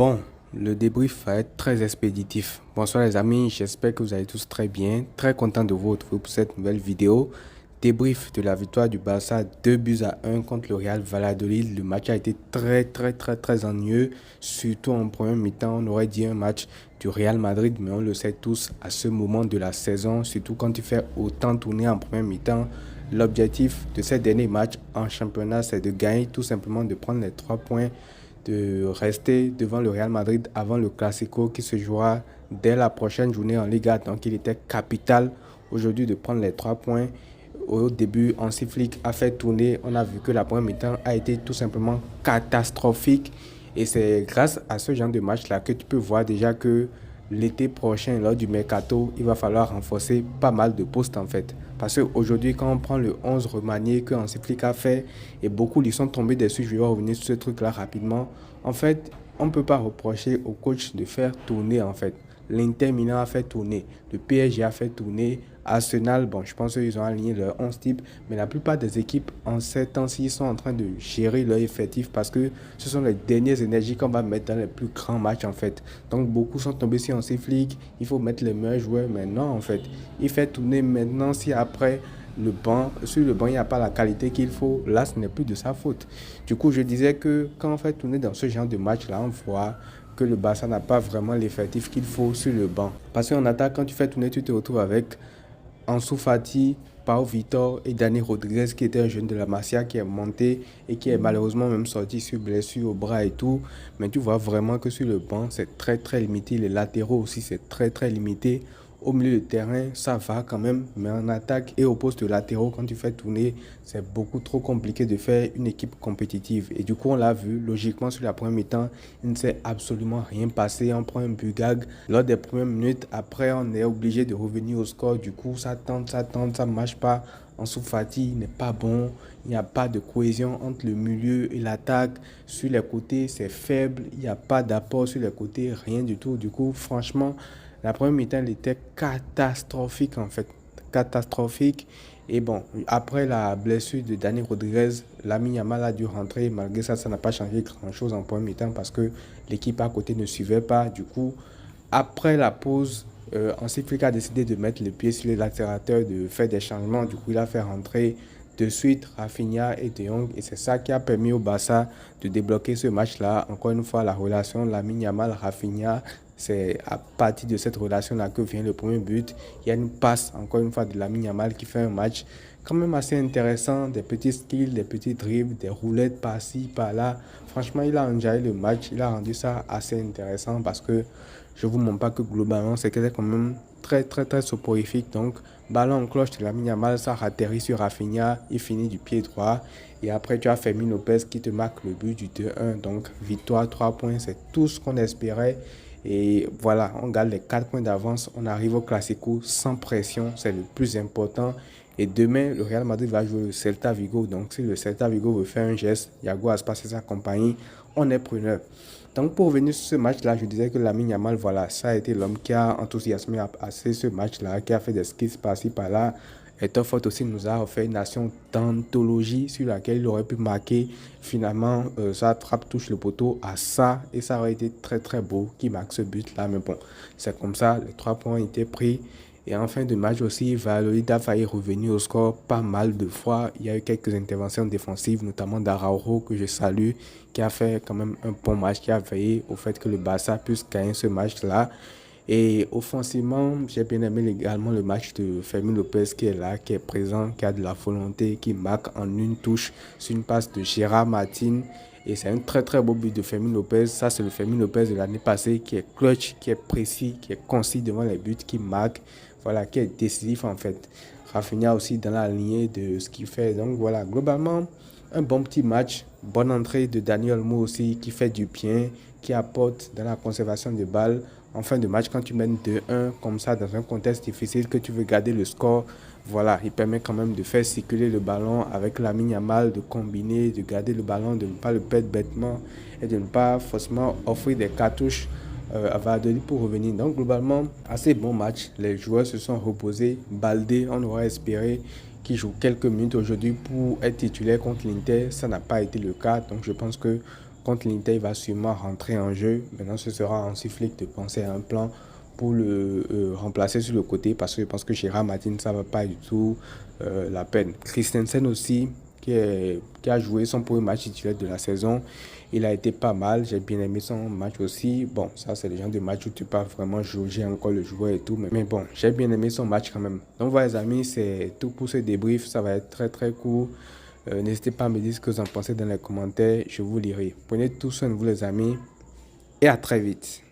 Bon, le débrief va être très expéditif. Bonsoir les amis, j'espère que vous allez tous très bien. Très content de vous retrouver pour cette nouvelle vidéo. Débrief de la victoire du Barça 2 buts à 1 contre le Real Valladolid. Le match a été très ennuyeux. Surtout en première mi-temps, on aurait dit un match du Real Madrid, mais on le sait tous à ce moment de la saison, surtout quand tu fais autant tourner en première mi-temps. L'objectif de ces derniers matchs en championnat, c'est de gagner, tout simplement de prendre les 3 points, de rester devant le Real Madrid avant le Classico qui se jouera dès la prochaine journée en Liga. Donc il était capital aujourd'hui de prendre les 3 points. Au début, Hansi Flick a fait tourner. On a vu que la première mi-temps a été tout simplement catastrophique. Et c'est grâce à ce genre de match-là que tu peux voir déjà que l'été prochain, lors du mercato, il va falloir renforcer pas mal de postes en fait. Parce qu'aujourd'hui, quand on prend le 11 remanié que Hansi Flick a fait, et beaucoup lui sont tombés dessus, je vais revenir sur ce truc-là rapidement. En fait, on ne peut pas reprocher au coach de faire tourner en fait. L'Inter Milan a fait tourner, le PSG a fait tourner, Arsenal, bon, je pense qu'ils ont aligné leur 11 type, mais la plupart des équipes en ces temps-ci sont en train de gérer leur effectif parce que ce sont les dernières énergies qu'on va mettre dans les plus grands matchs en fait. Donc beaucoup sont tombés sur Hansi Flick, il faut mettre les meilleurs joueurs maintenant en fait. Il fait tourner maintenant si après sur le banc, il n'y a pas la qualité qu'il faut, là, ce n'est plus de sa faute. Du coup, je disais que quand on fait tourner dans ce genre de match-là, on voit que le Barça n'a pas vraiment l'effectif qu'il faut sur le banc. Parce qu'en attaque, quand tu fais tourner, tu te retrouves avec Ansu Fati, Pau Vitor et Dani Rodriguez qui était un jeune de la Masia qui est monté et qui est malheureusement même sorti sur blessure au bras et tout. Mais tu vois vraiment que sur le banc, c'est très limité. Les latéraux aussi, c'est très limité. Au milieu de terrain, ça va quand même, mais en attaque et au poste de latéraux, quand tu fais tourner, c'est beaucoup trop compliqué de faire une équipe compétitive. Et du coup, on l'a vu, logiquement, sur la première mi-temps, il ne s'est absolument rien passé. On prend un but gag lors des premières minutes. Après, on est obligé de revenir au score. Du coup, ça tente, ça ne marche pas. Ansu Fati n'est pas bon. Il n'y a pas de cohésion entre le milieu et l'attaque. Sur les côtés, c'est faible. Il n'y a pas d'apport sur les côtés, rien du tout. Du coup, franchement, la première mi-temps, elle était catastrophique en fait. Catastrophique. Et bon, après la blessure de Dani Rodriguez, Lamine Yamal a dû rentrer. Malgré ça, ça n'a pas changé grand-chose en première mi-temps parce que l'équipe à côté ne suivait pas. Du coup, après la pause, Hansi Flick a décidé de mettre le pied sur l'accélérateur, de faire des changements. Du coup, il a fait rentrer de suite Rafinha et De Jong. Et c'est ça qui a permis au Barça de débloquer ce match-là. Encore une fois, la relation Lamine Yamal-Rafinha, c'est à partir de cette relation-là que vient le premier but. Il y a une passe, encore une fois, de Lamine Yamal qui fait un match quand même assez intéressant. Des petits skills, des petits dribbles, des roulettes par-ci, par-là. Franchement, il a enjaillé le match. Il a rendu ça assez intéressant parce que je ne vous montre pas que globalement, c'était quand même très soporifique. Donc, ballon en cloche de Lamine Yamal, ça atterrit sur Rafinha. Il finit du pied droit. Et après, tu as Fermin Lopez qui te marque le but du 2-1. Donc, victoire, 3 points. C'est tout ce qu'on espérait. Et voilà, on garde les 4 points d'avance. On arrive au Classico sans pression. C'est le plus important. Et demain, le Real Madrid va jouer le Celta Vigo. Donc, si le Celta Vigo veut faire un geste, Yago Aspas et sa compagnie, on est preneur. Donc, pour revenir sur ce match-là, je disais que Lamine Yamal, voilà, ça a été l'homme qui a enthousiasmé assez ce match-là, qui a fait des skills par-ci, par-là. Et Toffot aussi nous a offert une action d'anthologie sur laquelle il aurait pu marquer. Finalement, sa frappe touche le poteau à ça. Et ça aurait été très beau qu'il marque ce but-là. Mais bon, c'est comme ça. Les 3 points ont été pris. Et en fin de match aussi, Valladolid a failli revenir au score pas mal de fois. Il y a eu quelques interventions défensives, notamment d'Araujo, que je salue, qui a fait quand même un bon match, qui a veillé au fait que le Barça puisse gagner ce match-là. Et offensivement, j'ai bien aimé également le match de Fermin Lopez qui est là, qui est présent, qui a de la volonté, qui marque en une touche sur une passe de Gérard Martin. Et c'est un très beau but de Fermin Lopez. Ça, c'est le Fermin Lopez de l'année passée qui est clutch, qui est précis, qui est concis devant les buts, qui marque, voilà, qui est décisif en fait. Rafinha aussi dans la lignée de ce qu'il fait. Donc voilà, globalement, un bon petit match. Bonne entrée de Daniel Olmo aussi qui fait du bien, qui apporte dans la conservation de balles. En fin de match, quand tu mènes 2-1 comme ça dans un contexte difficile, que tu veux garder le score, voilà, il permet quand même de faire circuler le ballon avec Lamine Yamal, de combiner, de garder le ballon, de ne pas le perdre bêtement et de ne pas forcément offrir des cartouches à Valladolid pour revenir. Donc globalement, assez bon match. Les joueurs se sont reposés. Baldé, on aurait espéré qu'il joue quelques minutes aujourd'hui pour être titulaire contre l'Inter. Ça n'a pas été le cas. Donc je pense que Contre l'Inter, il va sûrement rentrer en jeu. Maintenant, ce sera Hansi Flick de penser à un plan pour le remplacer sur le côté parce que je pense que Gérard Martin, ça ne va pas du tout la peine. Christensen aussi, qui a joué son premier match titulaire de la saison. Il a été pas mal. J'ai bien aimé son match aussi. Bon, ça, c'est le genre de match où tu peux pas vraiment jauger encore le joueur et tout. Mais bon, j'ai bien aimé son match quand même. Donc, voilà, les amis, c'est tout pour ce débrief. Ça va être très, très court. N'hésitez pas à me dire ce que vous en pensez dans les commentaires. Je vous lirai. Prenez tout soin de vous, les amis. Et à très vite.